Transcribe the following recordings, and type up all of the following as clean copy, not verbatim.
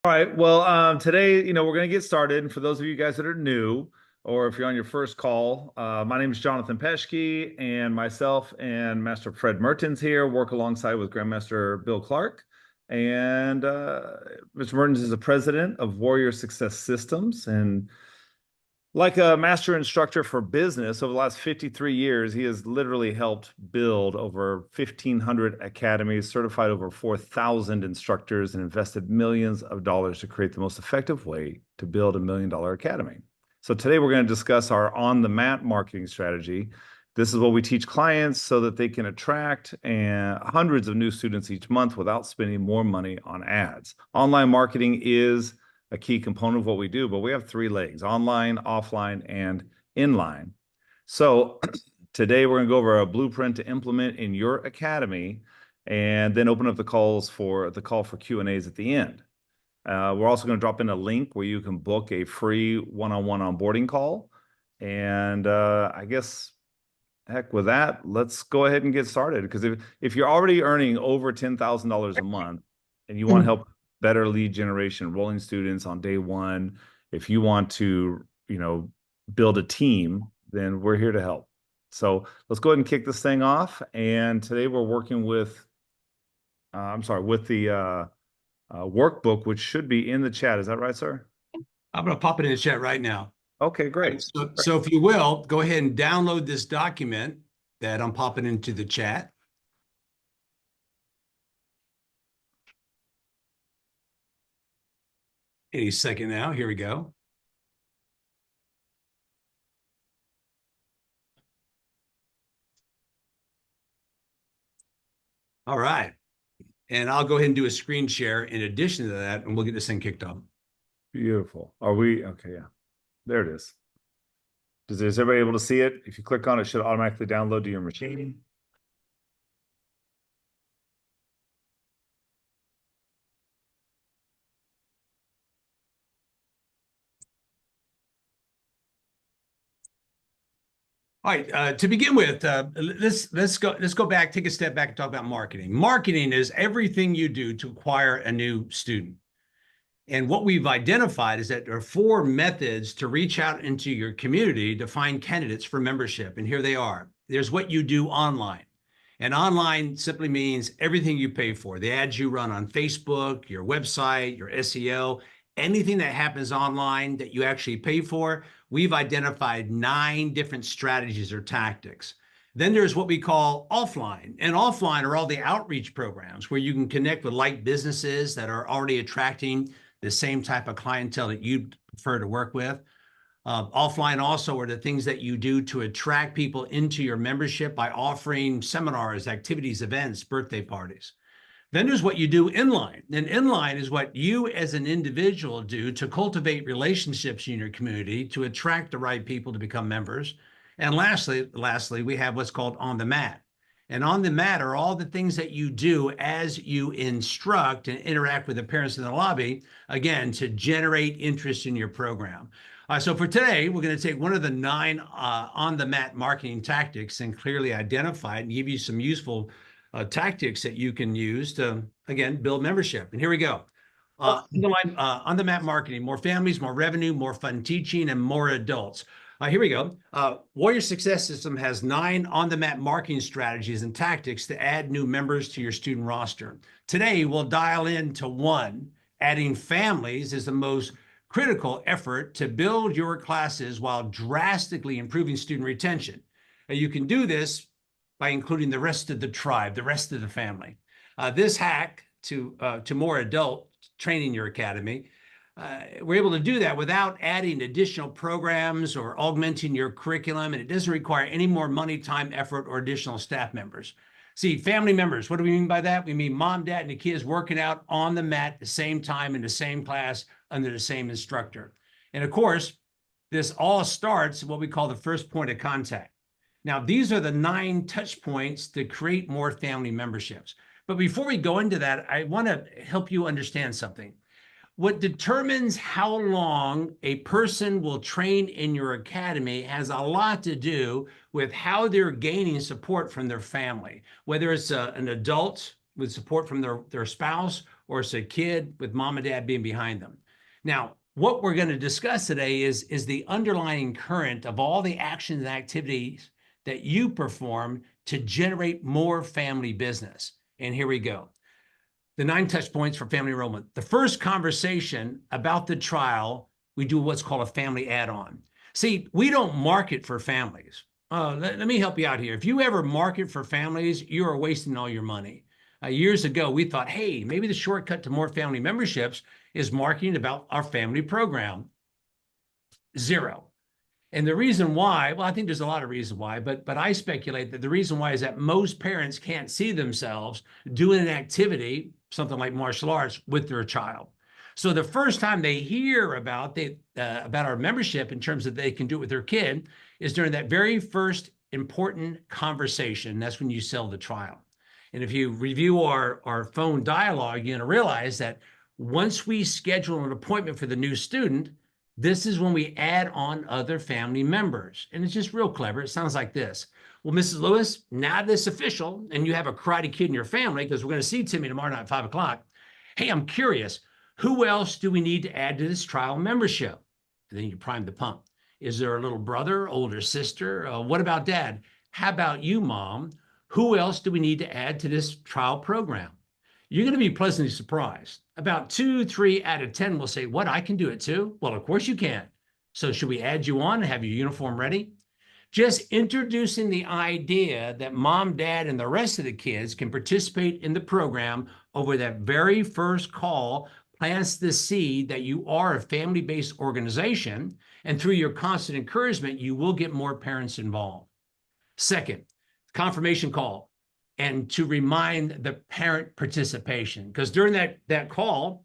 All right. Well, today, we're going to get started. And for those of you guys that are new, or if you're on your first call, my name is Jonathan Peschke, and myself and Master Fred Mertens here work alongside with Grandmaster Bill Clark. And Mr. Mertens is the president of Warrior Success Systems. And like a master instructor for business over the last 53 years, he has literally helped build over 1,500 academies, certified over 4,000 instructors, and invested millions of dollars to create the most effective way to build $1 million academy. So today we're going to discuss our on-the-mat marketing strategy. This is what we teach clients so that they can attract hundreds of new students each month without spending more money on ads. Online marketing is a key component of what we do, but we have three legs: online, offline, and inline. So today we're going to go over a blueprint to implement in your academy and then open up the call for Q&As at the end. We're also going to drop in a link where you can book a free one-on-one onboarding call. And I guess, heck with that, let's go ahead and get started. Because if you're already earning over $10,000 a month and you want to help better lead generation, enrolling students on day one, if you want to, build a team, then we're here to help. So let's go ahead and kick this thing off. And today we're working with, with the workbook, which should be in the chat. Is that right, sir? I'm going to pop it in the chat right now. Okay, great. So if you will, go ahead and download this document that I'm popping into the chat. Any second now. Here we go. All right. And I'll go ahead and do a screen share in addition to that, and we'll get this thing kicked off. Beautiful. Are we? Okay, yeah. There it is. Is everybody able to see it? If you click on it, it should automatically download to your machine. All right. To begin with, let's go back, take a step back, and talk about marketing. Marketing is everything you do to acquire a new student. And what we've identified is that there are four methods to reach out into your community to find candidates for membership. And here they are. There's what you do online. And online simply means everything you pay for. The ads you run on Facebook, your website, your SEO, anything that happens online that you actually pay for, we've identified 9 different strategies or tactics. Then there's what we call offline. And offline are all the outreach programs where you can connect with like businesses that are already attracting the same type of clientele that you prefer to work with. Offline also are the things that you do to attract people into your membership by offering seminars, activities, events, birthday parties. Then there's what you do inline. And inline is what you as an individual do to cultivate relationships in your community, to attract the right people to become members. And lastly, we have what's called on the mat. And on the mat are all the things that you do as you instruct and interact with the parents in the lobby, again, to generate interest in your program. So for today, we're going to take one of the 9 on-the-mat marketing tactics and clearly identify it and give you some useful tactics that you can use to, again, build membership. And here we go. On-the-mat marketing: more families, more revenue, more fun teaching, and more adults. Here we go. Warrior Success System has 9 on-the-mat marketing strategies and tactics to add new members to your student roster. Today, we'll dial into one. Adding families is the most critical effort to build your classes while drastically improving student retention. And you can do this by including the rest of the tribe, the rest of the family. This hack to more adult training your academy, we're able to do that without adding additional programs or augmenting your curriculum, and it doesn't require any more money, time, effort, or additional staff members. See, family members, what do we mean by that? We mean mom, dad, and the kids working out on the mat at the same time in the same class under the same instructor. And of course, this all starts at what we call the first point of contact. Now, these are the 9 touch points to create more family memberships. But before we go into that, I want to help you understand something. What determines how long a person will train in your academy has a lot to do with how they're gaining support from their family, whether it's an adult with support from their spouse or it's a kid with mom and dad being behind them. Now, what we're going to discuss today is the underlying current of all the actions and activities that you perform to generate more family business. And here we go. The 9 touch points for family enrollment. The first conversation about the trial, we do what's called a family add-on. See, we don't market for families. Let me help you out here. If you ever market for families, you are wasting all your money. Years ago, we thought, hey, maybe the shortcut to more family memberships is marketing about our family program. Zero. And the reason why, well, I think there's a lot of reasons why, but I speculate that the reason why is that most parents can't see themselves doing an activity, something like martial arts, with their child. So the first time they hear about our membership in terms of they can do it with their kid is during that very first important conversation. That's when you sell the trial. And if you review our phone dialogue, you're going to realize that once we schedule an appointment for the new student, this is when we add on other family members. And it's just real clever. It sounds like this. Well, Mrs. Lewis, now that it's official and you have a karate kid in your family, because we're going to see Timmy tomorrow night at 5 o'clock. Hey, I'm curious, who else do we need to add to this trial membership? And then you prime the pump. Is there a little brother, older sister? What about dad? How about you, mom? Who else do we need to add to this trial program? You're going to be pleasantly surprised. About 2, 3 out of 10 will say, what, I can do it too? Well, of course you can. So should we add you on and have your uniform ready? Just introducing the idea that mom, dad, and the rest of the kids can participate in the program over that very first call plants the seed that you are a family-based organization, and through your constant encouragement, you will get more parents involved. Second, confirmation call, and to remind the parent participation, because during that call,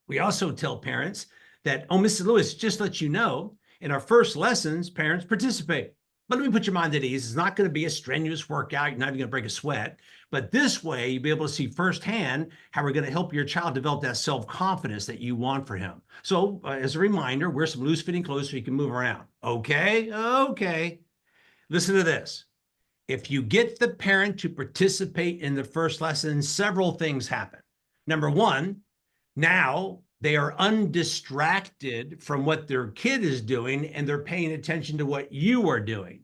we also tell parents that, oh, Mrs. Lewis, just let you know, in our first lessons, parents participate. But let me put your mind at ease. It's not going to be a strenuous workout. You're not even going to break a sweat. But this way, you'll be able to see firsthand how we're going to help your child develop that self-confidence that you want for him. So as a reminder, wear some loose-fitting clothes so you can move around. Okay? Okay. Listen to this. If you get the parent to participate in the first lesson, several things happen. Number one, now they are undistracted from what their kid is doing and they're paying attention to what you are doing.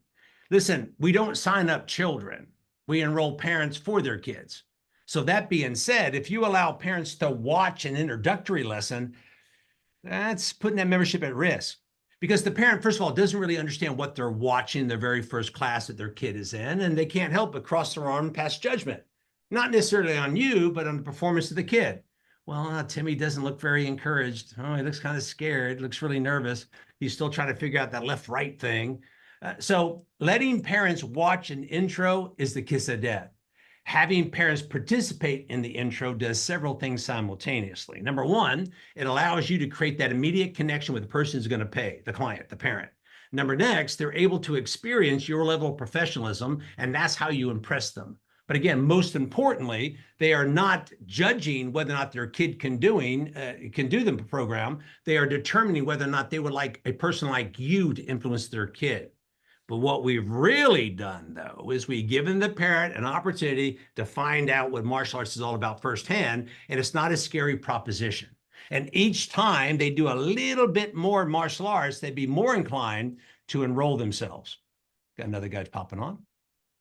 Listen, we don't sign up children. We enroll parents for their kids. So that being said, if you allow parents to watch an introductory lesson, that's putting that membership at risk. Because the parent, first of all, doesn't really understand what they're watching their very first class that their kid is in, and they can't help but cross their arm and pass judgment. Not necessarily on you, but on the performance of the kid. Well, Timmy doesn't look very encouraged. Oh, he looks kind of scared, looks really nervous. He's still trying to figure out that left-right thing. So letting parents watch an intro is the kiss of death. Having parents participate in the intro does several things simultaneously. Number one, it allows you to create that immediate connection with the person who's going to pay, the client, the parent. Next, they're able to experience your level of professionalism, and that's how you impress them. But again, most importantly, they are not judging whether or not their kid can do the program. They are determining whether or not they would like a person like you to influence their kid. But what we've really done, though, is we've given the parent an opportunity to find out what martial arts is all about firsthand, and it's not a scary proposition. And each time they do a little bit more martial arts, they'd be more inclined to enroll themselves. Got another guy popping on. All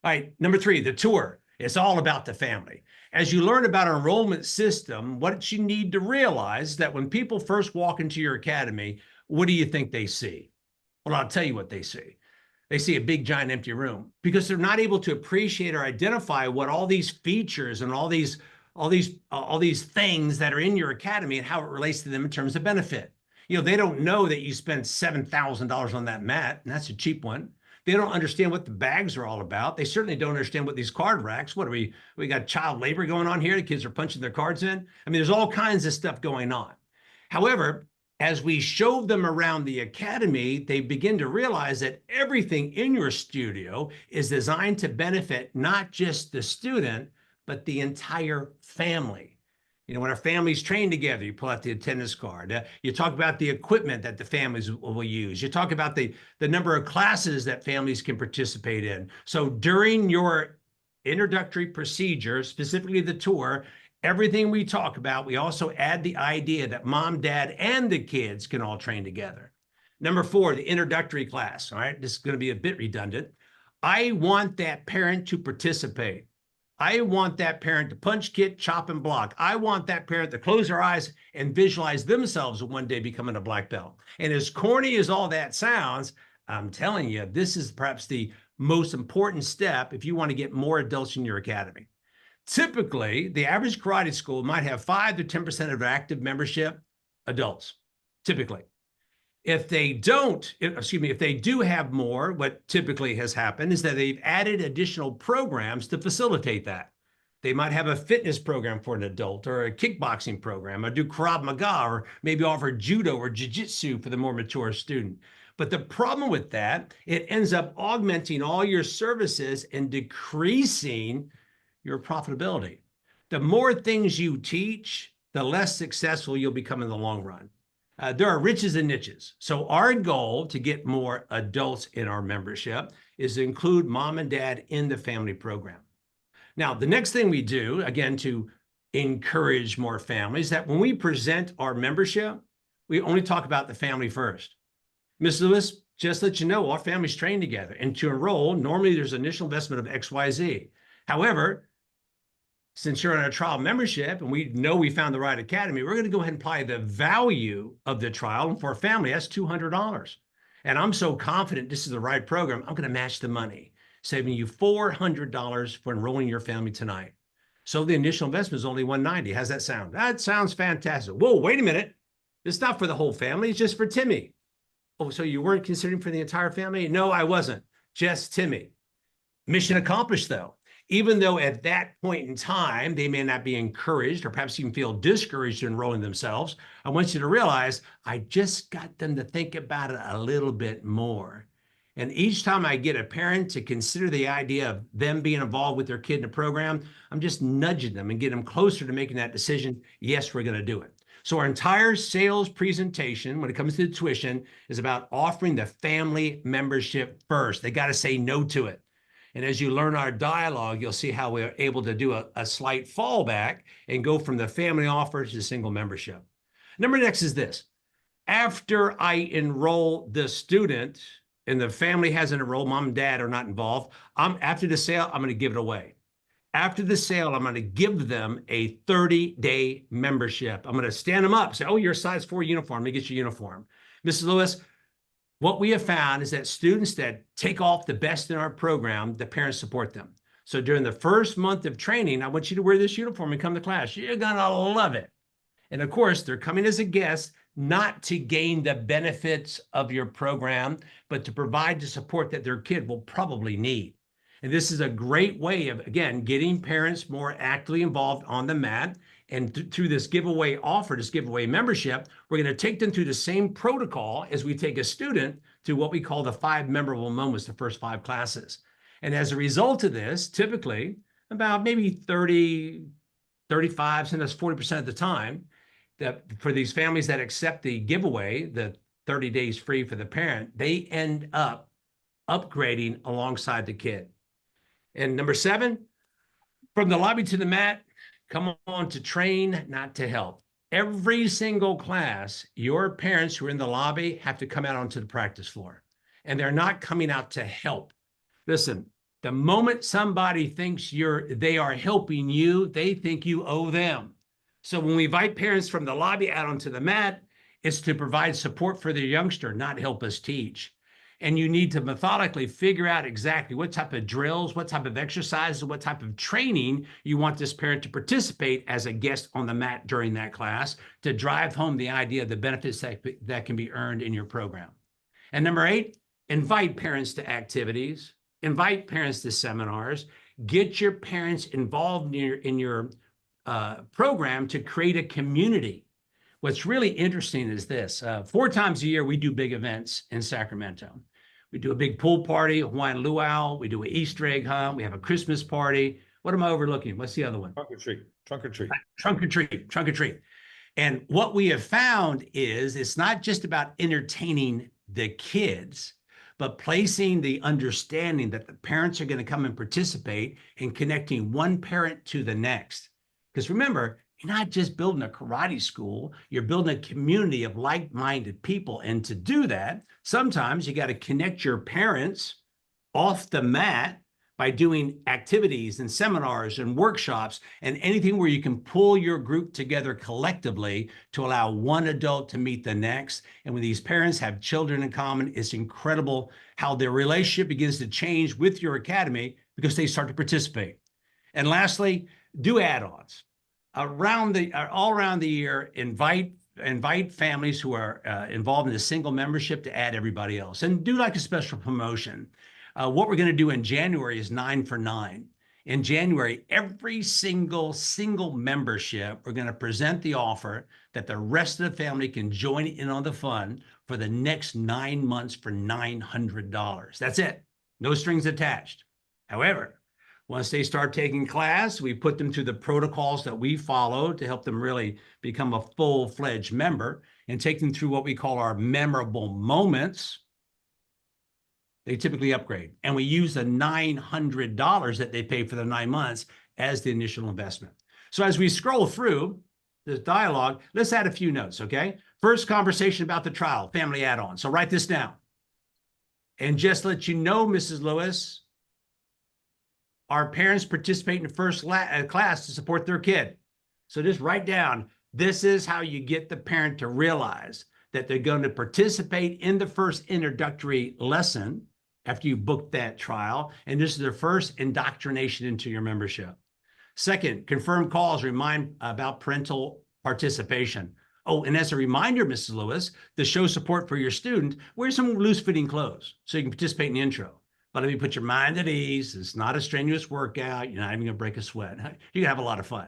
right, number 3, the tour. It's all about the family. As you learn about our enrollment system, what you need to realize is that when people first walk into your academy, what do you think they see? Well, I'll tell you what they see. They see a big, giant, empty room because they're not able to appreciate or identify what all these features and all these things that are in your academy and how it relates to them in terms of benefit. You know, they don't know that you spend $7,000 on that mat, and that's a cheap one. They don't understand what the bags are all about. They certainly don't understand what these card racks. What are we got child labor going on here? The kids are punching their cards in. I mean, there's all kinds of stuff going on. However, as we show them around the academy, they begin to realize that everything in your studio is designed to benefit not just the student, but the entire family. You know, when our families train together, you pull out the attendance card. You talk about the equipment that the families will use. You talk about the number of classes that families can participate in. So during your introductory procedure, specifically the tour, everything we talk about, we also add the idea that mom, dad, and the kids can all train together. Number 4, the introductory class. All right, this is going to be a bit redundant. I want that parent to participate. I want that parent to punch, kick, chop, and block. I want that parent to close their eyes and visualize themselves one day becoming a black belt. And as corny as all that sounds, I'm telling you, this is perhaps the most important step if you want to get more adults in your academy. Typically, the average karate school might have 5 to 10% of active membership adults, typically. If they don't, if they do have more, what typically has happened is that they've added additional programs to facilitate that. They might have a fitness program for an adult or a kickboxing program or do Krav Maga or maybe offer judo or jiu-jitsu for the more mature student. But the problem with that, it ends up augmenting all your services and decreasing your profitability. The more things you teach, the less successful you'll become in the long run. There are riches and niches. So our goal to get more adults in our membership is to include mom and dad in the family program. Now, the next thing we do, again, to encourage more families, that when we present our membership, we only talk about the family first. Ms. Lewis, just let you know, our families train together. And to enroll, normally there's initial investment of XYZ. However, since you're on a trial membership and we know we found the right academy, we're going to go ahead and apply the value of the trial. And for a family, that's $200. And I'm so confident this is the right program, I'm going to match the money, saving you $400 for enrolling your family tonight. So the initial investment is only $190. How's that sound? That sounds fantastic. Whoa, wait a minute. It's not for the whole family. It's just for Timmy. Oh, so you weren't considering for the entire family? No, I wasn't. Just Timmy. Mission accomplished, though. Even though at that point in time, they may not be encouraged or perhaps even feel discouraged in enrolling themselves, I want you to realize I just got them to think about it a little bit more. And each time I get a parent to consider the idea of them being involved with their kid in a program, I'm just nudging them and getting them closer to making that decision. Yes, we're going to do it. So our entire sales presentation, when it comes to the tuition, is about offering the family membership first. They got to say no to it. And as you learn our dialogue, you'll see how we're able to do a slight fallback and go from the family offer to single membership. Number next is this. After I enroll the student and the family hasn't enrolled, mom and dad are not involved, after the sale, I'm going to give it away. After the sale, I'm going to give them a 30-day membership. I'm going to stand them up, say, oh, you're a size 4 uniform. Let me get your uniform. Mrs. Lewis, what we have found is that students that take off the best in our program, the parents support them. So during the first month of training, I want you to wear this uniform and come to class. You're going to love it. And of course, they're coming as a guest, not to gain the benefits of your program, but to provide the support that their kid will probably need. And this is a great way of, again, getting parents more actively involved on the mat. And through this giveaway offer, this giveaway membership, we're going to take them through the same protocol as we take a student to what we call the 5 memorable moments, the first 5 classes. And as a result of this, typically about maybe 30, 35, sometimes 40% of the time, that for these families that accept the giveaway, the 30 days free for the parent, they end up upgrading alongside the kid. And number 7, from the lobby to the mat, come on to train, not to help. Every single class, your parents who are in the lobby have to come out onto the practice floor. And they're not coming out to help. Listen, the moment somebody thinks they are helping you, they think you owe them. So when we invite parents from the lobby out onto the mat, it's to provide support for their youngster, not help us teach. And you need to methodically figure out exactly what type of drills, what type of exercises, what type of training you want this parent to participate as a guest on the mat during that class to drive home the idea of the benefits that can be earned in your program. And number 8, invite parents to activities, invite parents to seminars, get your parents involved in your program to create a community. What's really interesting is this. 4 times a year, we do big events in Sacramento. We do a big pool party, a Hawaiian luau. We do an Easter egg hunt. We have a Christmas party. What am I overlooking? What's the other one? Trunk or treat. Trunk or treat. Trunk or treat. Trunk or treat. And what we have found is it's not just about entertaining the kids, but placing the understanding that the parents are going to come and participate and connecting one parent to the next. Because remember, you're not just building a karate school, you're building a community of like-minded people. And to do that, sometimes you got to connect your parents off the mat by doing activities and seminars and workshops and anything where you can pull your group together collectively to allow one adult to meet the next. And when these parents have children in common, it's incredible how their relationship begins to change with your academy because they start to participate. And lastly, do add-ons. All around the year, invite families who are involved in a single membership to add everybody else, and do like a special promotion. What we're going to do in January is 9 for 9. In January, every single membership, we're going to present the offer that the rest of the family can join in on the fun for the next 9 months for $900. That's it. No strings attached. However, once they start taking class, we put them through the protocols that we follow to help them really become a full-fledged member and take them through what we call our memorable moments. They typically upgrade. And we use the $900 that they pay for the 9 months as the initial investment. So as we scroll through this dialogue, let's add a few notes, okay? First conversation about the trial, family add-on. So write this down. And just let you know, Mrs. Lewis, our parents participate in the first class to support their kid. So just write down, this is how you get the parent to realize that they're going to participate in the first introductory lesson after you book that trial. And this is their first indoctrination into your membership. Second, confirm calls, remind about parental participation. Oh, and as a reminder, Mrs. Lewis, to show support for your student, wear some loose-fitting clothes so you can participate in the intro. But let me put your mind at ease. It's not a strenuous workout. You're not even going to break a sweat. You're going to have a lot of fun.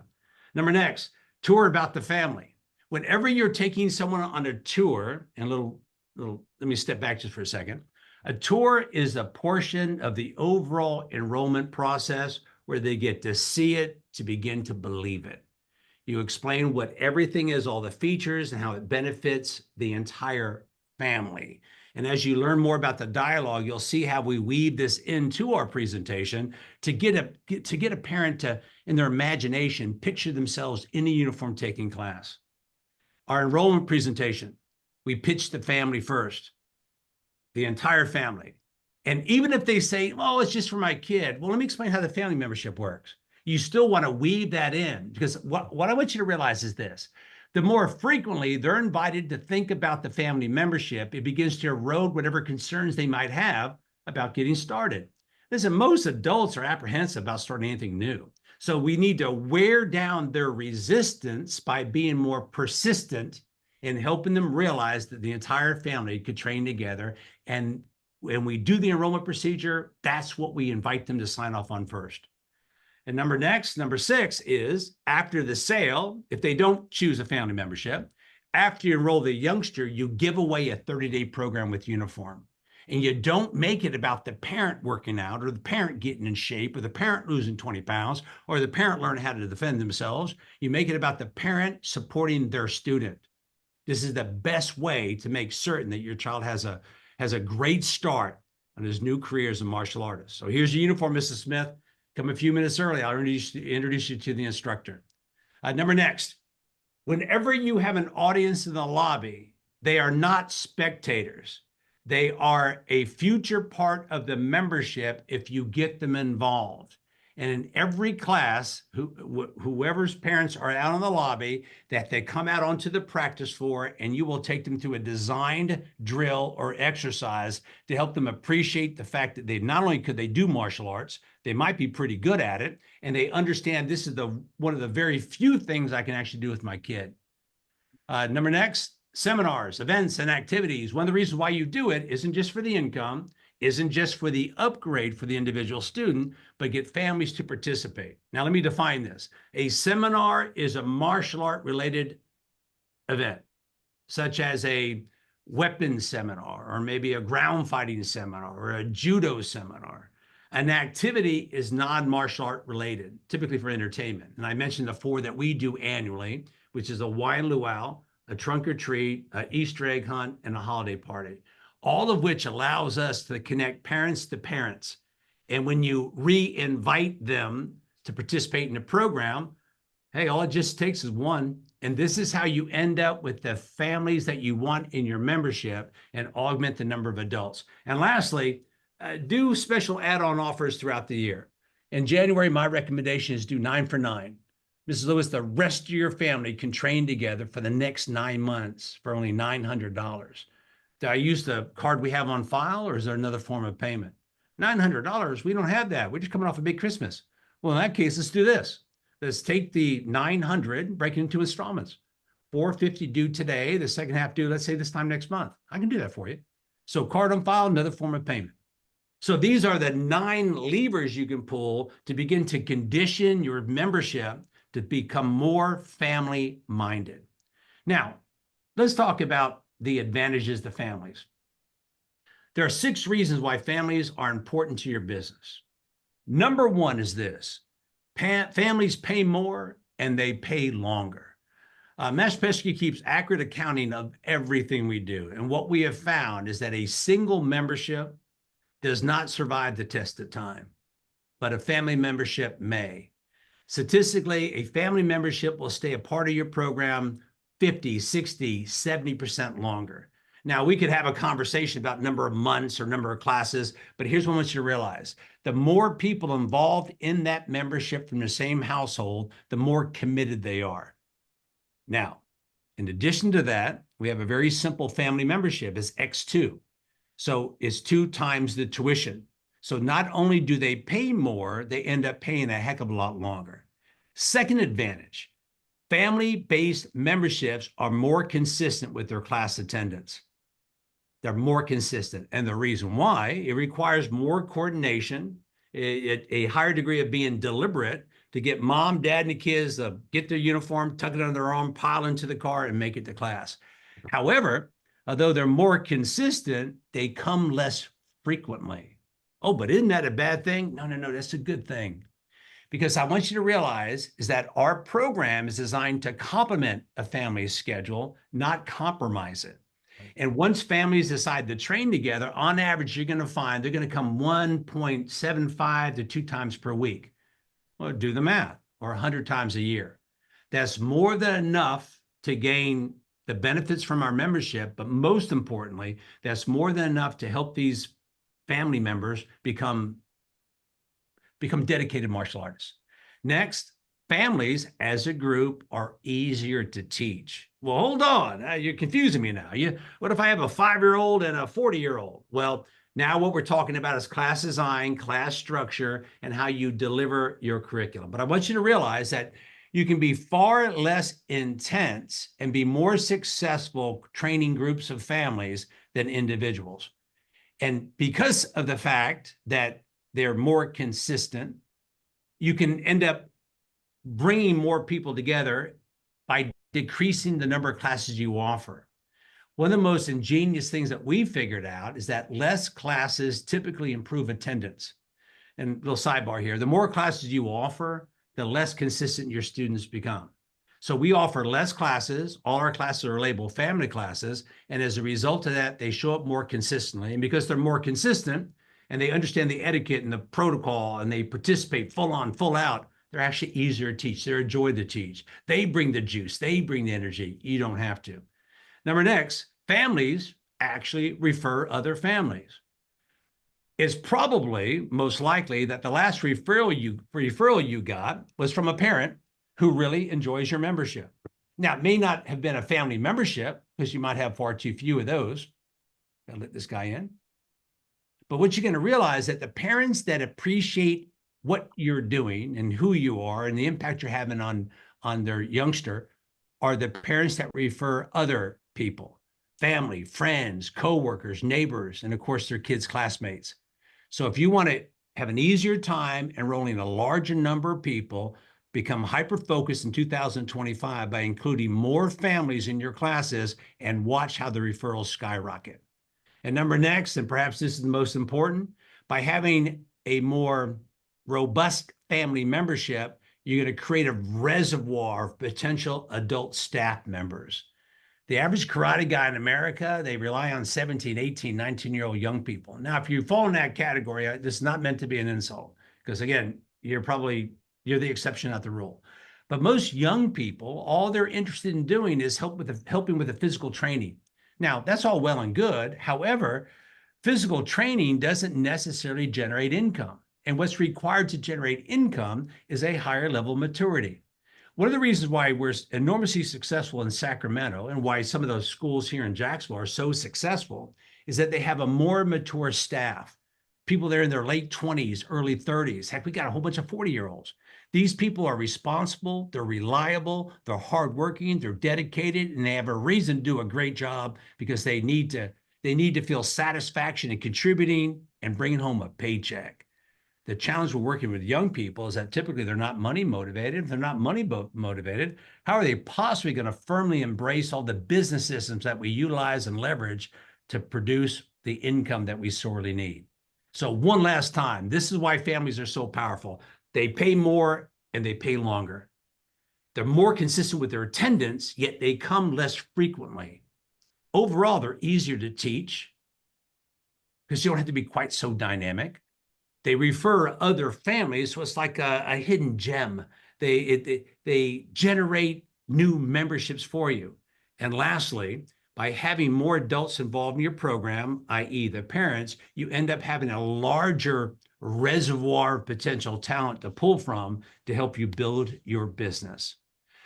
Next, tour about the family. Whenever you're taking someone on a tour, and let me step back just for a second. A tour is a portion of the overall enrollment process where they get to see it, to begin to believe it. You explain what everything is, all the features, and how it benefits the entire family. And as you learn more about the dialogue, you'll see how we weave this into our presentation to get a parent to, in their imagination, picture themselves in a uniform taking class. Our enrollment presentation, we pitch the family first, the entire family. And even if they say, oh, it's just for my kid, well, let me explain how the family membership works. You still want to weave that in, because what I want you to realize is this. The more frequently they're invited to think about the family membership, it begins to erode whatever concerns they might have about getting started. Listen, most adults are apprehensive about starting anything new. So we need to wear down their resistance by being more persistent in helping them realize that the entire family could train together. And when we do the enrollment procedure, that's what we invite them to sign off on first. And number 6 is after the sale, if they don't choose a family membership, after you enroll the youngster, you give away a 30-day program with uniform. And you don't make it about the parent working out or the parent getting in shape or the parent losing 20 pounds or the parent learning how to defend themselves. You make it about the parent supporting their student. This is the best way to make certain that your child has a great start on his new career as a martial artist. So here's your uniform, Mrs. Smith. Come a few minutes early. I'll introduce you to the instructor. Next, whenever you have an audience in the lobby, they are not spectators. They are a future part of the membership if you get them involved. And in every class, whoever's parents are out in the lobby, that they come out onto the practice floor and you will take them through a designed drill or exercise to help them appreciate the fact that they not only could they do martial arts, they might be pretty good at it, and they understand this is one of the very few things I can actually do with my kid. Next, seminars, events, and activities. One of the reasons why you do it isn't just for the income, isn't just for the upgrade for the individual student, but get families to participate. Now, let me define this. A seminar is a martial art related event, such as a weapons seminar, or maybe a ground fighting seminar, or a judo seminar. An activity is non-martial art related, typically for entertainment. And I mentioned the 4 that we do annually, which is a wine luau, a trunk or treat, an Easter egg hunt, and a holiday party, all of which allows us to connect parents to parents. And when you re-invite them to participate in the program, Hey, all it just takes is one. And this is how you end up with the families that you want in your membership and augment the number of adults. And lastly, do special add-on offers throughout the year. In January, my recommendation is do 9 for 9. Mrs. Lewis, the rest of your family can train together for the next 9 months for only $900. Do I use the card we have on file, or is there another form of payment? $900, we don't have that. We're just coming off a big Christmas. Well, in that case, let's do this. Let's take the 900, break it into installments. 450 due today, the second half due, let's say this time next month. I can do that for you. So card on file, another form of payment. So these are the 9 levers you can pull to begin to condition your membership to become more family minded. Now, let's talk about the advantages to families. There are 6 reasons why families are important to your business. Number 1 is this: families pay more and they pay longer. Master Pesky keeps accurate accounting of everything we do. And what we have found is that a single membership does not survive the test of time, but a family membership may. Statistically, a family membership will stay a part of your program 50, 60, 70% longer. Now, we could have a conversation about number of months or number of classes, but here's what I want you to realize. The more people involved in that membership from the same household, the more committed they are. Now, in addition to that, we have a very simple family membership. It's X2. So it's 2 times the tuition. So not only do they pay more, they end up paying a heck of a lot longer. Second advantage, family-based memberships are more consistent with their class attendance. They're more consistent. And the reason why, it requires more coordination, a higher degree of being deliberate to get mom, dad, and the kids to get their uniform, tuck it under their arm, pile into the car, and make it to class. However, although they're more consistent, they come less frequently. Oh, but isn't that a bad thing? No, that's a good thing. Because I want you to realize is that our program is designed to complement a family's schedule, not compromise it. And once families decide to train together, on average, you're going to find they're going to come 1.75 to 2 times per week. Well, do the math, or 100 times a year. That's more than enough to gain the benefits from our membership, but most importantly, that's more than enough to help these family members become dedicated martial artists. Next, families as a group are easier to teach. Well, hold on, you're confusing me now. What if I have a 5-year-old and a 40-year-old? Well, now what we're talking about is class design, class structure, and how you deliver your curriculum. But I want you to realize that you can be far less intense and be more successful training groups of families than individuals. And because of the fact that they're more consistent, you can end up bringing more people together by decreasing the number of classes you offer. One of the most ingenious things that we figured out is that less classes typically improve attendance. And a little sidebar here, the more classes you offer, the less consistent your students become. So we offer less classes. All our classes are labeled family classes. And as a result of that, they show up more consistently. And because they're more consistent and they understand the etiquette and the protocol and they participate full on, full out, they're actually easier to teach. They're a joy to teach. They bring the juice. They bring the energy. You don't have to. Number next, families actually refer other families. It's probably most likely that the last referral you got was from a parent who really enjoys your membership. Now, it may not have been a family membership because you might have far too few of those. Gotta let this guy in. But what you're going to realize that the parents that appreciate what you're doing and who you are and the impact you're having on their youngster are the parents that refer other people, family, friends, coworkers, neighbors, and of course their kids' classmates. So if you want to have an easier time enrolling a larger number of people, become hyper-focused in 2025 by including more families in your classes and watch how the referrals skyrocket. And number next, and perhaps this is the most important, by having a more robust family membership, you're going to create a reservoir of potential adult staff members. The average karate guy in America, they rely on 17, 18, 19-year-old young people. Now, if you fall in that category, this is not meant to be an insult, because again, you're the exception, not the rule. But most young people, all they're interested in doing is helping with the physical training. Now, that's all well and good. However, physical training doesn't necessarily generate income. And what's required to generate income is a higher level of maturity. One of the reasons why we're enormously successful in Sacramento and why some of those schools here in Jacksonville are so successful is that they have a more mature staff. People there in their late 20s, early 30s. Heck, we got a whole bunch of 40-year-olds. These people are responsible, they're reliable, they're hardworking, they're dedicated, and they have a reason to do a great job because they need to feel satisfaction in contributing and bringing home a paycheck. The challenge with working with young people is that typically they're not money motivated. If they're not money motivated, how are they possibly going to firmly embrace all the business systems that we utilize and leverage to produce the income that we sorely need? So one last time, this is why families are so powerful. They pay more and they pay longer. They're more consistent with their attendance, yet they come less frequently. Overall, they're easier to teach because you don't have to be quite so dynamic. They refer other families, so it's like a hidden gem. They generate new memberships for you. And lastly, by having more adults involved in your program, i.e. the parents, you end up having a larger reservoir of potential talent to pull from to help you build your business.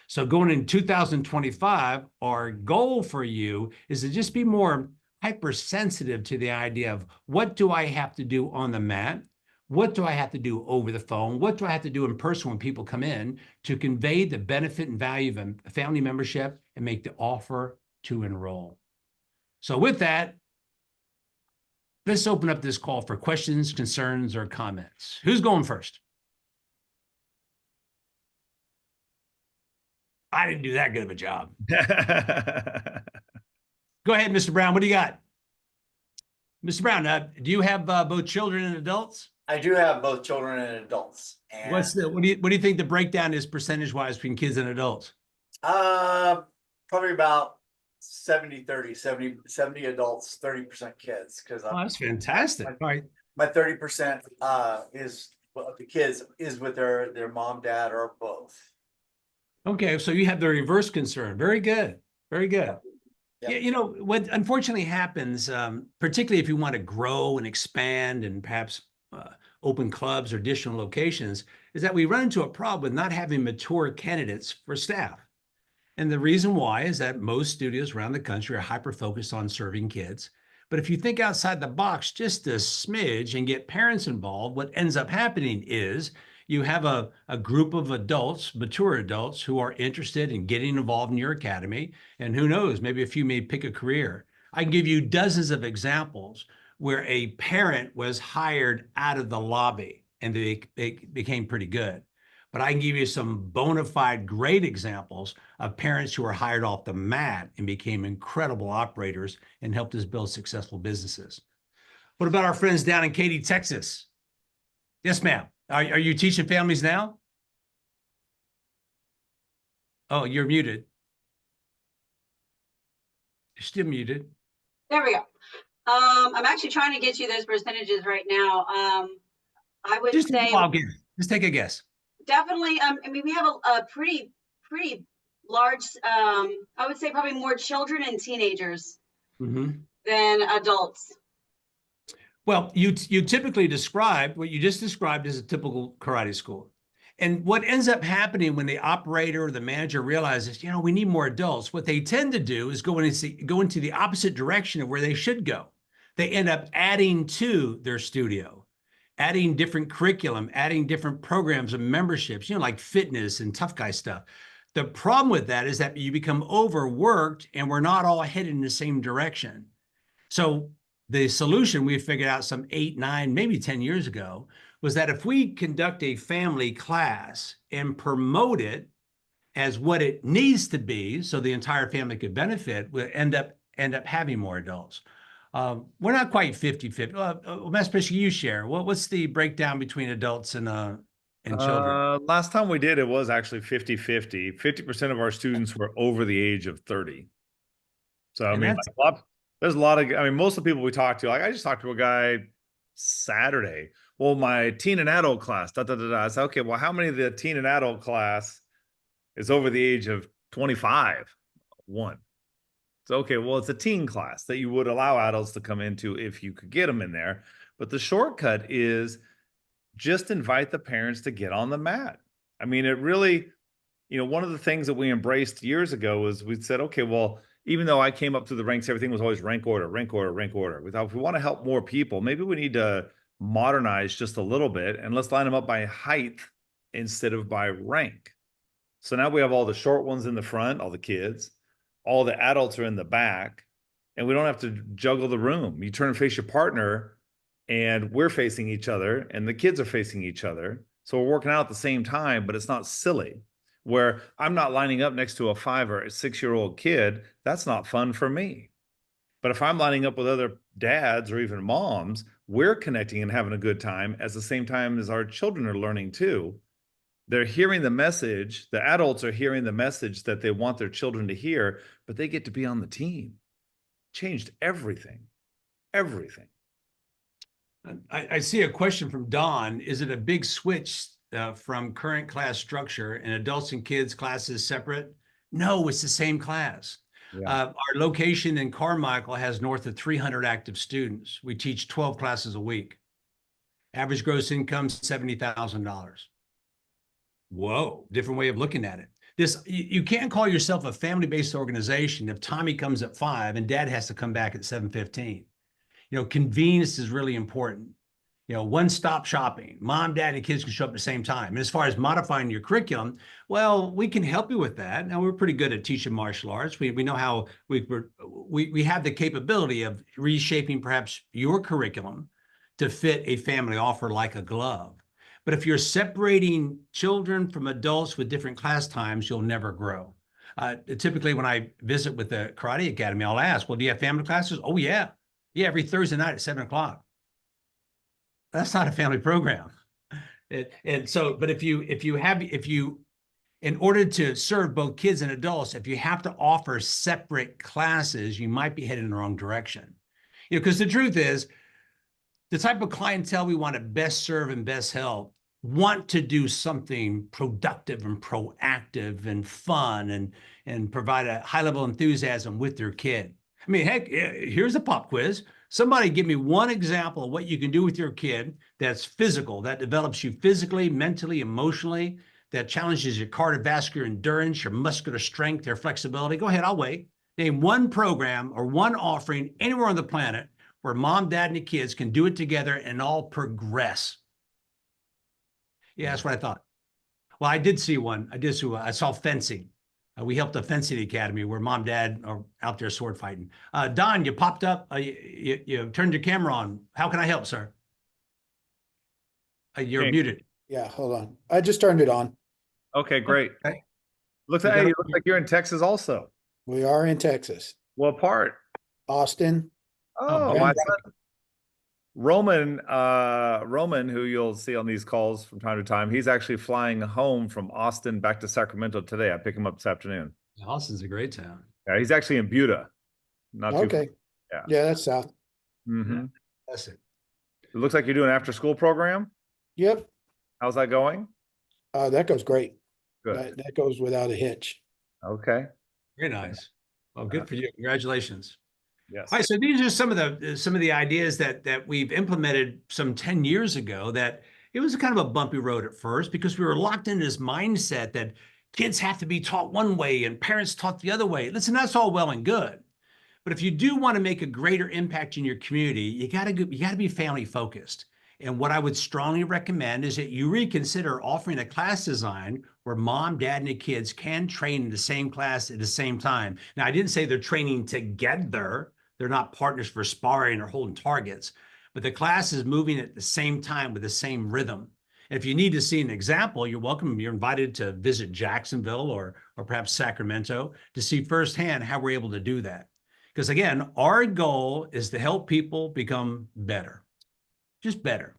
So going in 2025, our goal for you is to just be more hypersensitive to the idea of what do I have to do on the mat? What do I have to do over the phone? What do I have to do in person when people come in to convey the benefit and value of a family membership and make the offer to enroll? So with that, let's open up this call for questions, concerns, or comments. Who's going first? I didn't do that good of a job. Go ahead, Mr. Brown. What do you got? Mr. Brown, do you have both children and adults? I do have both children and adults. And what do you think the breakdown is percentage-wise between kids and adults? Probably about 70-30, 70 adults, 30% kids. Because that's fantastic. All right. My 30% is the kids is with their mom, dad, or both. Okay, so you have the reverse concern. Very good. Very good. Yep. Yeah, you know, what unfortunately happens, particularly if you want to grow and expand and perhaps open clubs or additional locations, is that we run into a problem with not having mature candidates for staff. And the reason why is that most studios around the country are hyper-focused on serving kids. But if you think outside the box just a smidge and get parents involved, what ends up happening is you have a group of adults, mature adults, who are interested in getting involved in your academy. And who knows, maybe a few may pick a career. I can give you dozens of examples where a parent was hired out of the lobby and they became pretty good. But I can give you some bona fide great examples of parents who were hired off the mat and became incredible operators and helped us build successful businesses. What about our friends down in Katy, Texas? Yes, ma'am. Are you teaching families now? Oh, you're muted. You're still muted. There we go. I'm actually trying to get you those percentages right now. I would say just take a guess. Definitely. I mean, we have a pretty large. I would say probably more children and teenagers than adults. Well, you typically described what you just described as a typical karate school. And what ends up happening when the operator or the manager realizes, you know, we need more adults, what they tend to do is go into the opposite direction of where they should go. They end up adding to their studio, adding different curriculum, adding different programs and memberships, you know, like fitness and tough guy stuff. The problem with that is that you become overworked and we're not all headed in the same direction. So the solution we figured out some 8, 9, maybe 10 years ago was that if we conduct a family class and promote it as what it needs to be so the entire family could benefit, we'll end up having more adults. We're not quite 50-50. Master Pesci, you share. What's the breakdown between adults and children? Last time we did, it was actually 50-50. 50% of our students were over the age of 30. So, I mean, there's a lot of, I mean, most of the people we talk to, like I just talked to a guy Saturday. Well, my teen and adult class, I said, okay, well, how many of the teen and adult class is over the age of 25. One. So, okay, well, it's a teen class that you would allow adults to come into if you could get them in there. But the shortcut is just invite the parents to get on the mat. I mean, it really, one of the things that we embraced years ago was we said, okay, well, even though I came up through the ranks, everything was always rank order, rank order, rank order. We thought if we want to help more people, maybe we need to modernize just a little bit and let's line them up by height instead of by rank. So now we have all the short ones in the front, all the kids, all the adults are in the back, and we don't have to juggle the room. You turn and face your partner, and we're facing each other, and the kids are facing each other. So we're working out at the same time, but it's not silly. Where I'm not lining up next to a 5 or a 6-year-old kid, that's not fun for me. But if I'm lining up with other dads or even moms, we're connecting and having a good time at the same time as our children are learning too. They're hearing the message, the adults are hearing the message that they want their children to hear, but they get to be on the team. Changed everything. Everything. I see a question from Don. Is it a big switch from current class structure and adults and kids classes separate? No, it's the same class. Yeah. Our location in Carmichael has north of 300 active students. We teach 12 classes a week. Average gross income, $70,000. Whoa, different way of looking at it. You can't call yourself a family-based organization if Tommy comes at 5 and dad has to come back at 7:15. Convenience is really important. One-stop shopping. Mom, dad, and kids can show up at the same time. And as far as modifying your curriculum, well, we can help you with that. Now, we're pretty good at teaching martial arts. We know how we have the capability of reshaping perhaps your curriculum to fit a family offer like a glove. But if you're separating children from adults with different class times, you'll never grow. Typically, when I visit with the Karate Academy, I'll ask, well, do you have family classes? Oh, yeah. Yeah, every Thursday night at 7 o'clock. That's not a family program. But in order to serve both kids and adults, if you have to offer separate classes, you might be heading in the wrong direction. Because the truth is, the type of clientele we want to best serve and best help want to do something productive and proactive and fun and provide a high level of enthusiasm with their kid. I mean, heck, here's a pop quiz. Somebody give me one example of what you can do with your kid that's physical, that develops you physically, mentally, emotionally, that challenges your cardiovascular endurance, your muscular strength, your flexibility. Go ahead, I'll wait. Name one program or one offering anywhere on the planet where mom, dad, and the kids can do it together and all progress. Yeah, that's what I thought. Well, I did see one. I saw fencing. We helped a fencing academy where mom, dad are out there sword fighting. Don, you popped up. You turned your camera on. How can I help, sir? You're muted. Yeah, hold on. I just turned it on. Okay, great. Okay. Looks like you're in Texas also. We are in Texas. What part? Austin. Oh, my son, Roman, who you'll see on these calls from time to time, he's actually flying home from Austin back to Sacramento today. I pick him up this afternoon. Austin's a great town. Yeah, he's actually in Buda. Not too Okay. far. Yeah, that's south. Mm-hmm. That's it. It looks like you're doing an after-school program. Yep. How's that going? That goes great. Good. That goes without a hitch. Okay. Very nice. Well, good for you. Congratulations. Yes. All right, so these are some of the ideas that we've implemented some 10 years ago. That it was kind of a bumpy road at first because we were locked in this mindset that kids have to be taught one way and parents taught the other way. Listen, that's all well and good, but if you do want to make a greater impact in your community, you got to be family focused. And what I would strongly recommend is that you reconsider offering a class design where mom, dad, and the kids can train in the same class at the same time. Now, I didn't say they're training together. They're not partners for sparring or holding targets, but the class is moving at the same time with the same rhythm. And if you need to see an example, you're welcome. You're invited to visit Jacksonville or perhaps Sacramento to see firsthand how we're able to do that. Because again, our goal is to help people become better, just better.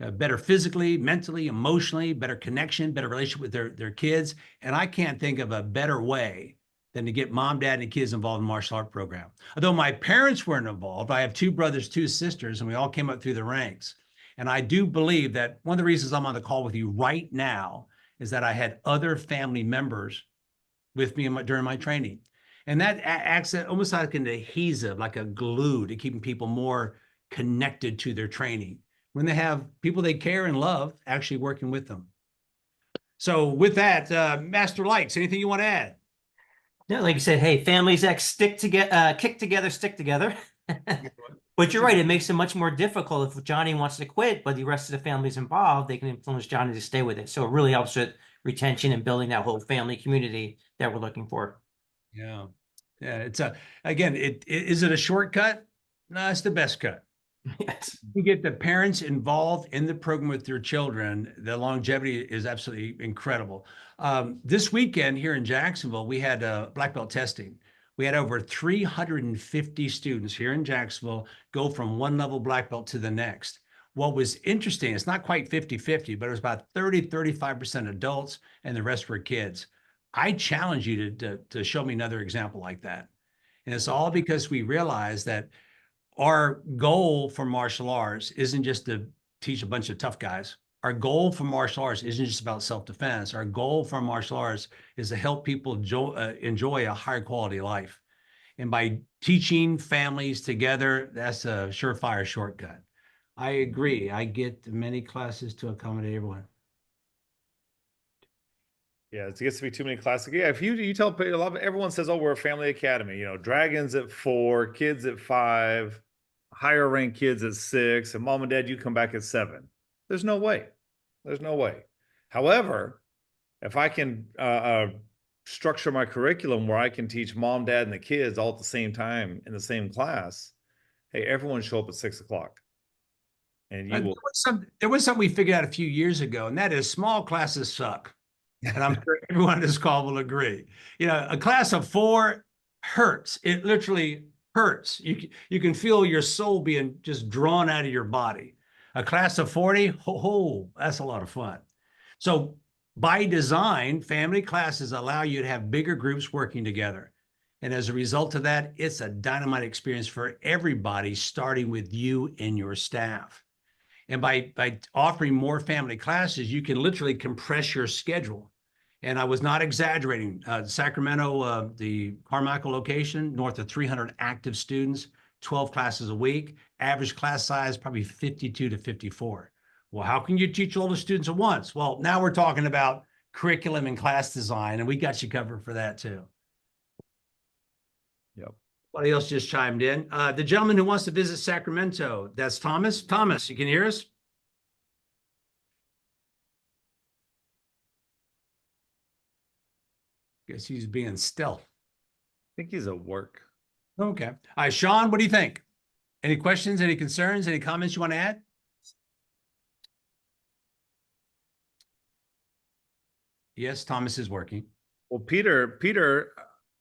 Better physically, mentally, emotionally, better connection, better relationship with their kids. And I can't think of a better way than to get mom, dad, and kids involved in the martial art program. Although my parents weren't involved, I have 2 brothers, 2 sisters, and we all came up through the ranks. And I do believe that one of the reasons I'm on the call with you right now is that I had other family members with me during my training. And that acts almost like an adhesive, like a glue to keeping people more connected to their training when they have people they care and love actually working with them. So with that, Master Likes, anything you want to add? Yeah, like you said, hey, families that stick together, kick together, stick together. But you're right, it makes it much more difficult if Johnny wants to quit, but the rest of the family's involved, they can influence Johnny to stay with it. So it really helps with retention and building that whole family community that we're looking for. Yeah. Yeah. It's again, is it a shortcut? No, it's the best cut. Yes. You get the parents involved in the program with their children, the longevity is absolutely incredible. This weekend here in Jacksonville, we had black belt testing. We had over 350 students here in Jacksonville go from one level black belt to the next. What was interesting, it's not quite 50-50, but it was about 35% adults and the rest were kids. I challenge you to show me another example like that. And it's all because we realize that our goal for martial arts isn't just to teach a bunch of tough guys. Our goal for martial arts isn't just about self-defense. Our goal for martial arts is to help people enjoy a higher quality life. And by teaching families together, that's a surefire shortcut. I agree. I get many classes to accommodate everyone. Yeah, it gets to be too many classes. Yeah, if you tell a lot of everyone says, "Oh, we're a family academy." You know, dragons at 4, kids at 5, higher ranked kids at 6, and mom and dad, you come back at 7. There's no way. There's no way. However, if I can structure my curriculum where I can teach mom, dad, and the kids all at the same time in the same class, hey, everyone show up at 6 o'clock, and you will. There was something we figured out a few years ago, and that is small classes suck. And I'm sure everyone on this call will agree. You know, a class of 4 hurts. It literally hurts. You can feel your soul being just drawn out of your body. A class of 40, that's a lot of fun. So by design, family classes allow you to have bigger groups working together. And as a result of that, it's a dynamite experience for everybody, starting with you and your staff. And by offering more family classes, you can literally compress your schedule. And I was not exaggerating. Sacramento, the Carmichael location, north of 300 active students, 12 classes a week, average class size probably 52 to 54. Well, how can you teach all the students at once? Well, now we're talking about curriculum and class design, and we got you covered for that too. Yep. Somebody else just chimed in. The gentleman who wants to visit Sacramento, that's Thomas. Thomas, you can hear us? Guess he's being stealth. I think he's at work. Okay. All right, Sean, what do you think? Any questions, any concerns, any comments you want to add? Yes, Thomas is working. Well, Peter,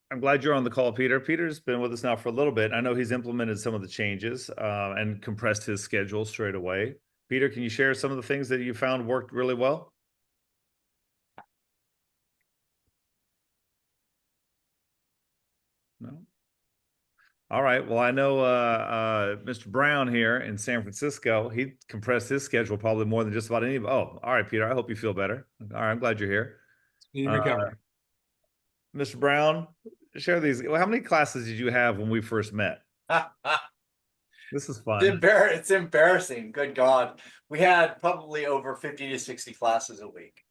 I'm glad you're on the call, Peter. Peter's been with us now for a little bit. I know he's implemented some of the changes and compressed his schedule straight away. Peter, can you share some of the things that you found worked really well? No. All right. Well, I know Mr. Brown here in San Francisco, he compressed his schedule probably more than just about any. Oh, all right, Peter. I hope you feel better. All right. I'm glad you're here. Recovery. Mr. Brown, share these. How many classes did you have when we first met? This is fun. It's embarrassing. Good God. We had probably over 50 to 60 classes a week.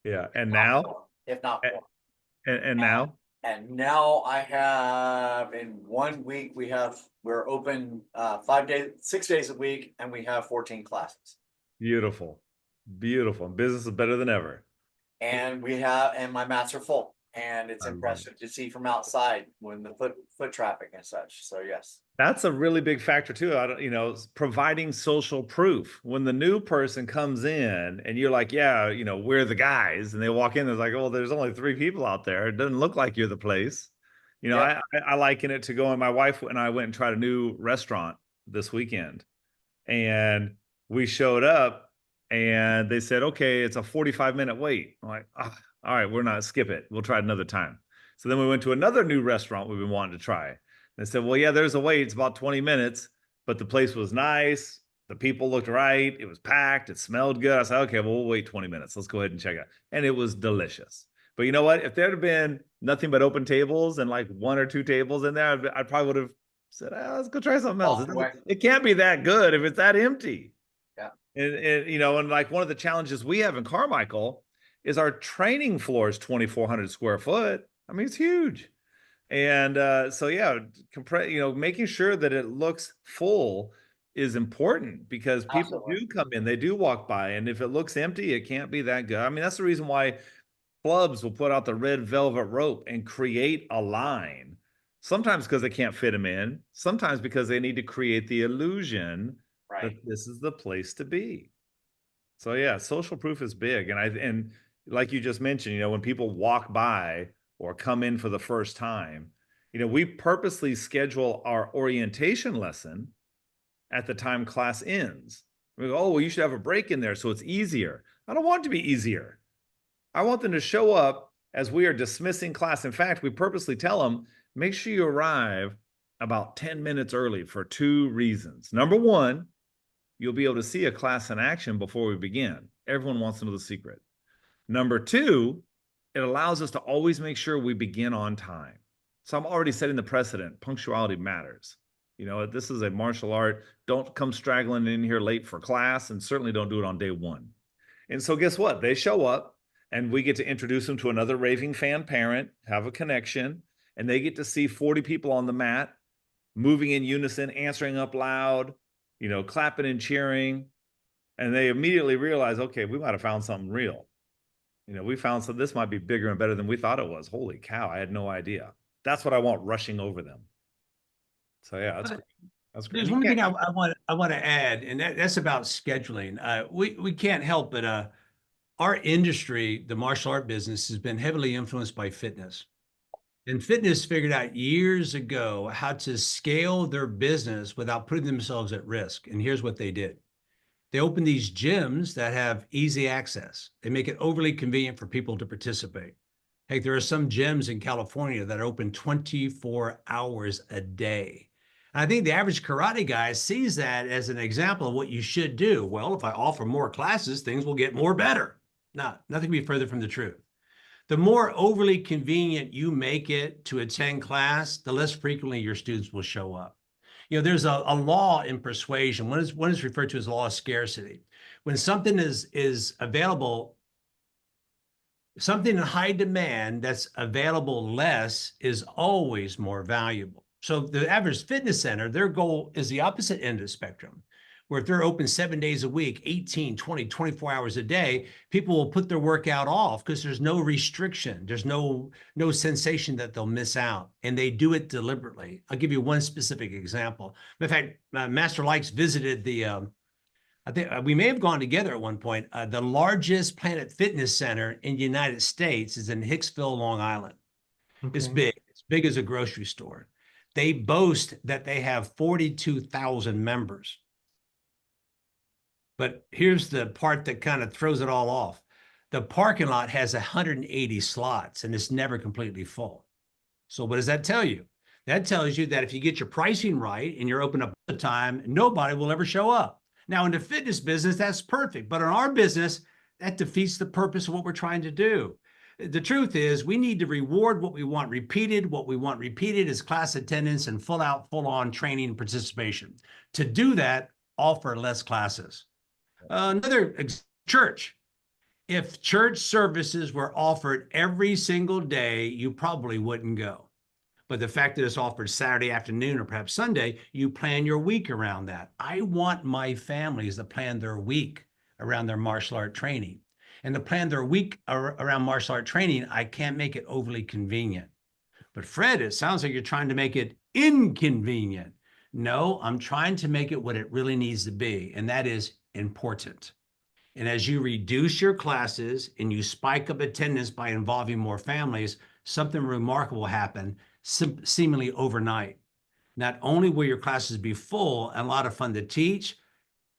Yeah. And now? If not more. And now? And now I have in 1 week, we're open 6 days a week, and we have 14 classes. Beautiful. Beautiful. Business is better than ever. And my mats are full, and it's impressive to see from outside when the foot traffic and such. So yes. That's a really big factor too. Providing social proof. When the new person comes in and you're like, yeah, we're the guys, and they walk in, there's like, oh, there's only 3 people out there. It doesn't look like you're the place. Yeah. I liken it to going, my wife and I went and tried a new restaurant this weekend, and we showed up and they said, okay, it's a 45-minute wait. I'm like, oh, all right, skip it. We'll try it another time. So then we went to another new restaurant we've been wanting to try. They said, well, yeah, there's a wait. It's about 20 minutes, but the place was nice. The people looked right. It was packed. It smelled good. I said, okay, well, we'll wait 20 minutes. Let's go ahead and check it out. And it was delicious. But you know what? If there had been nothing but open tables and like 1 or 2 tables in there, I probably would have said, let's go try something else. Walked away. It can't be that good if it's that empty. Yeah. And you know, and like one of the challenges we have in Carmichael is our training floor is 2,400 square foot. I mean, it's huge. And so yeah, you know, making sure that it looks full is important because people Absolutely. do come in, they do walk by, and if it looks empty, it can't be that good. I mean, that's the reason why clubs will put out the red velvet rope and create a line. Sometimes because they can't fit them in, sometimes because they need to create the illusion Right. that this is the place to be. So yeah, social proof is big. And like you just mentioned, you know, when people walk by or come in for the first time, you know, we purposely schedule our orientation lesson at the time class ends. We go, oh, well, you should have a break in there so it's easier. I don't want it to be easier. I want them to show up as we are dismissing class. In fact, we purposely tell them, make sure you arrive about 10 minutes early for 2 reasons. Number one, you'll be able to see a class in action before we begin. Everyone wants to know the secret. Number 2, it allows us to always make sure we begin on time. So I'm already setting the precedent. Punctuality matters. You know, this is a martial art. Don't come straggling in here late for class, and certainly don't do it on day 1. And so guess what? They show up and we get to introduce them to another raving fan parent, have a connection, and they get to see 40 people on the mat moving in unison, answering up loud, you know, clapping and cheering. And they immediately realize, okay, we might have found something real. You know, we found this might be bigger and better than we thought it was. Holy cow, I had no idea. That's what I want rushing over them. So yeah, that's great. That's great. There's one thing I want to add, and that's about scheduling. We can't help but our industry, the martial art business, has been heavily influenced by fitness. And fitness figured out years ago how to scale their business without putting themselves at risk. And here's what they did. They open these gyms that have easy access. They make it overly convenient for people to participate. Hey, there are some gyms in California that are open 24 hours a day. And I think the average karate guy sees that as an example of what you should do. Well, if I offer more classes, things will get more better. No, nothing could be further from the truth. The more overly convenient you make it to attend class, the less frequently your students will show up. You know, there's a law in persuasion. One is referred to as law of scarcity. When something is available, something in high demand that's available less is always more valuable. So the average fitness center, their goal is the opposite end of the spectrum, where if they're open 7 days a week, 18, 20, 24 hours a day, people will put their workout off because there's no restriction. There's no sensation that they'll miss out. And they do it deliberately. I'll give you one specific example. In fact, Master Likes visited the, I think we may have gone together at one point. The largest Planet Fitness center in the United States is in Hicksville, Long Island. Okay. It's big. It's big as a grocery store. They boast that they have 42,000 members. But here's the part that kind of throws it all off. The parking lot has 180 slots and it's never completely full. So what does that tell you? That tells you that if you get your pricing right and you're open up all the time, nobody will ever show up. Now in the fitness business, that's perfect. But in our business, that defeats the purpose of what we're trying to do. The truth is we need to reward what we want repeated. What we want repeated is class attendance and full out, full on training and participation. To do that, offer less classes. Another church. If church services were offered every single day, you probably wouldn't go. But the fact that it's offered Saturday afternoon or perhaps Sunday, you plan your week around that. I want my families to plan their week around their martial art training. And to plan their week around martial art training, I can't make it overly convenient. But Fred, it sounds like you're trying to make it inconvenient. No, I'm trying to make it what it really needs to be, and that is important. And as you reduce your classes and you spike up attendance by involving more families, something remarkable will happen seemingly overnight. Not only will your classes be full and a lot of fun to teach,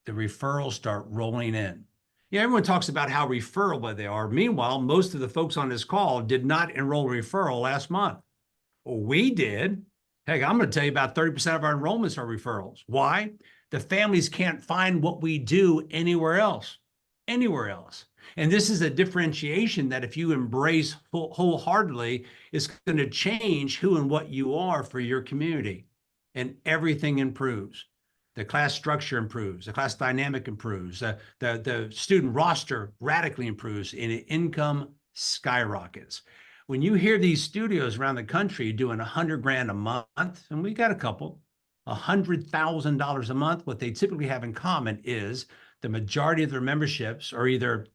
the referrals start rolling in. Yeah, everyone talks about how referable they are. Meanwhile, most of the folks on this call did not enroll referral last month. Well, we did. Heck, I'm going to tell you about 30% of our enrollments are referrals. Why? The families can't find what we do anywhere else, anywhere else. And this is a differentiation that if you embrace wholeheartedly, is going to change who and what you are for your community. And everything improves. The class structure improves, the class dynamic improves, the student roster radically improves, and income skyrockets. When you hear these studios around the country doing $100,000 a month, and we got a couple, $100,000 a month, what they typically have in common is the majority of their memberships are either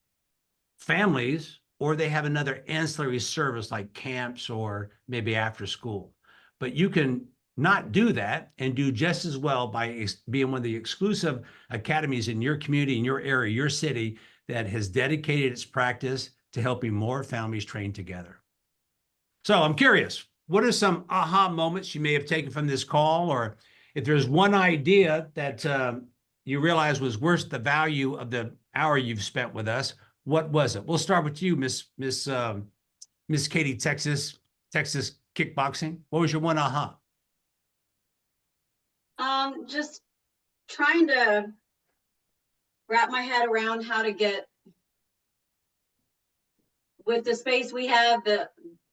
families or they have another ancillary service like camps or maybe after school. But you can not do that and do just as well by being one of the exclusive academies in your community, in your area, your city, that has dedicated its practice to helping more families train together. So I'm curious, what are some aha moments you may have taken from this call? Or if there's one idea that you realize was worth the value of the hour you've spent with us, what was it? We'll start with you, Miss Katie, Texas Kickboxing. What was your one aha? Just trying to wrap my head around how to get, with the space we have,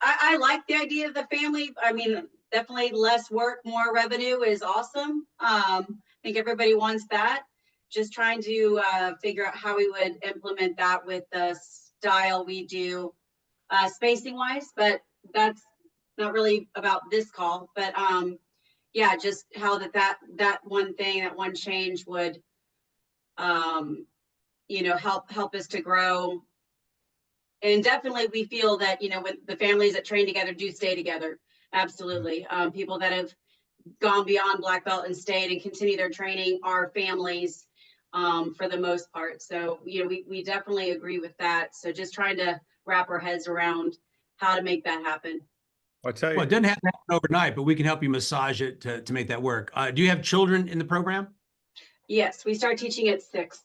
I like the idea of the family. I mean, definitely less work, more revenue is awesome. I think everybody wants that. Just trying to figure out how we would implement that with the style we do spacing wise, but that's not really about this call. But yeah, just how that one thing, that one change would you know, help us to grow. And definitely we feel that, you know, with the families that train together do stay together. Absolutely. People that have gone beyond black belt and stayed and continue their training are families for the most part. So, you know, we definitely agree with that. So just trying to wrap our heads around how to make that happen. I'll tell you. Well, it doesn't have to happen overnight, but we can help you massage it to make that work. Do you have children in the program? Yes, we start teaching at 6.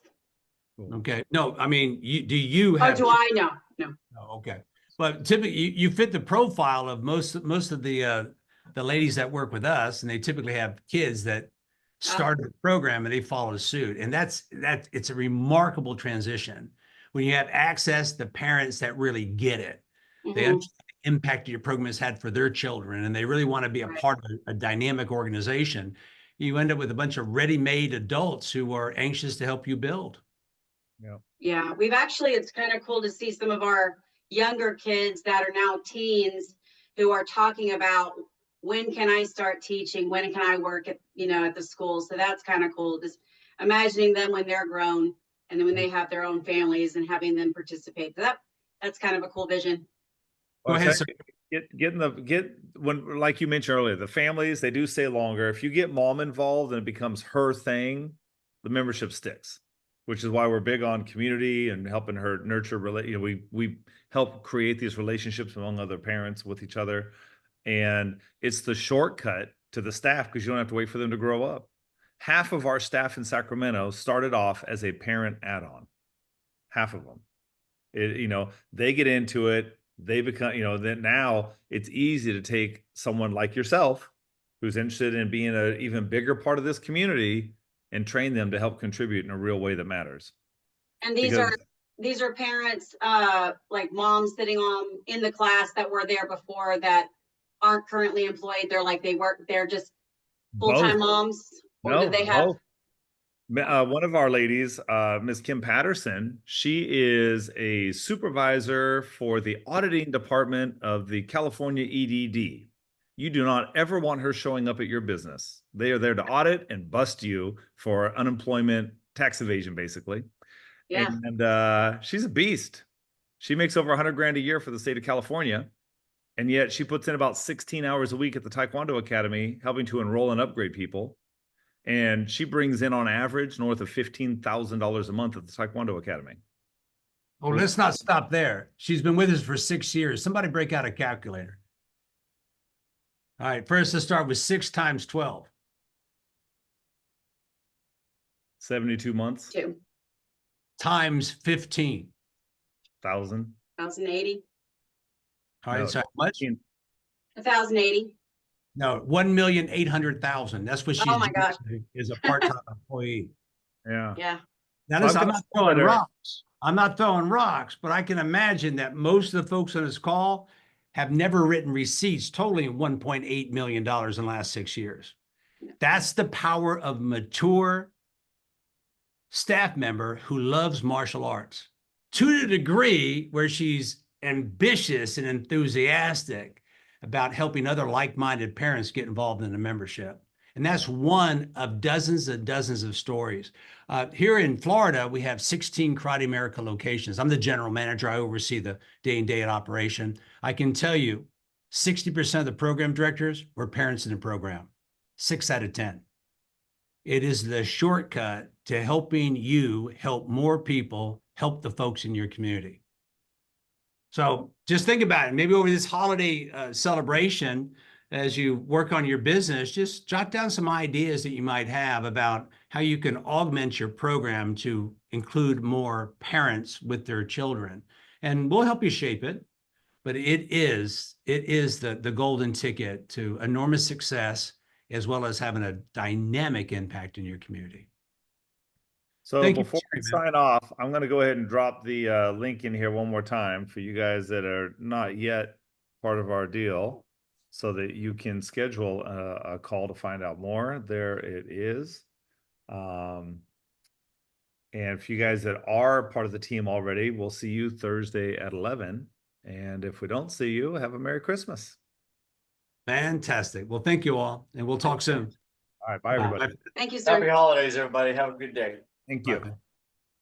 Okay. No, I mean, do you have? Oh, do I? No, no. Oh, okay. But typically, you fit the profile of most of the ladies that work with us, and they typically have kids that started the program and they followed suit, and it's a remarkable transition when you have access to parents that really get it. They understand the impact your program has had for their children, and they really want to be a part of a dynamic organization. You end up with a bunch of ready-made adults who are anxious to help you build. Yeah, we've actually, it's kind of cool to see some of our younger kids that are now teens who are talking about, when can I start teaching? When can I work at, you know, at the school? So that's kind of cool. Just imagining them when they're grown and then when they have their own families and having them participate. That's kind of a cool vision. Go ahead, sir. When, like you mentioned earlier, the families, they do stay longer. If you get mom involved and it becomes her thing, the membership sticks, which is why we're big on community and helping her nurture. You know, we help create these relationships among other parents with each other. And it's the shortcut to the staff because you don't have to wait for them to grow up. Half of our staff in Sacramento started off as a parent add-on. Half of them. You know, they get into it. They become, you know, that now it's easy to take someone like yourself who's interested in being an even bigger part of this community and train them to help contribute in a real way that matters. And these are parents, like moms sitting in the class that were there before that aren't currently employed. They're just full-time moms. Or do they have? One of our ladies, Ms. Kim Patterson, she is a supervisor for the auditing department of the California EDD. You do not ever want her showing up at your business. They are there to audit and bust you for unemployment, tax evasion, basically. Yeah. And she's a beast. She makes over $100,000 a year for the state of California. And yet she puts in about 16 hours a week at the Taekwondo Academy, helping to enroll and upgrade people. And she brings in on average north of $15,000 a month at the Taekwondo Academy. Oh, let's not stop there. She's been with us for 6 years. Somebody break out a calculator. All right, first let's start with 6 times 12. 72 months. 2. Times 15. 1,000. 1,080. All right, No, so how much? 1,080. No, 1,800,000. That's what she's Oh my gosh. generating as a part-time employee. Yeah. Yeah. Now, So listen, I've I'm got not some throwing that are- rocks. I'm not throwing rocks, but I can imagine that most of the folks on this call have never written receipts totaling $1.8 million in the last 6 years. That's the power of mature staff member who loves martial arts to the degree where she's ambitious and enthusiastic about helping other like-minded parents get involved in the membership. And that's one of dozens and dozens of stories. Here in Florida, we have 16 Karate America locations. I'm the general manager. I oversee the day in, day out operation. I can tell you 60% of the program directors were parents in the program, 6 out of 10. It is the shortcut to helping you help more people, help the folks in your community. So just think about it. Maybe over this holiday celebration, as you work on your business, just jot down some ideas that you might have about how you can augment your program to include more parents with their children. And we'll help you shape it. But it is the golden ticket to enormous success, as well as having a dynamic impact in your community. So Thank you, before we Jerry, man. sign off, I'm going to go ahead and drop the link in here one more time for you guys that are not yet part of our deal, so that you can schedule a call to find out more. There it is. And for you guys that are part of the team already, we'll see you Thursday at 11. And if we don't see you, have a Merry Christmas. Fantastic. Well, thank you all, and we'll talk soon. All right. Bye, everybody. Thank you, sir. Happy holidays, everybody. Have a good day. Thank Bye. you. Bye.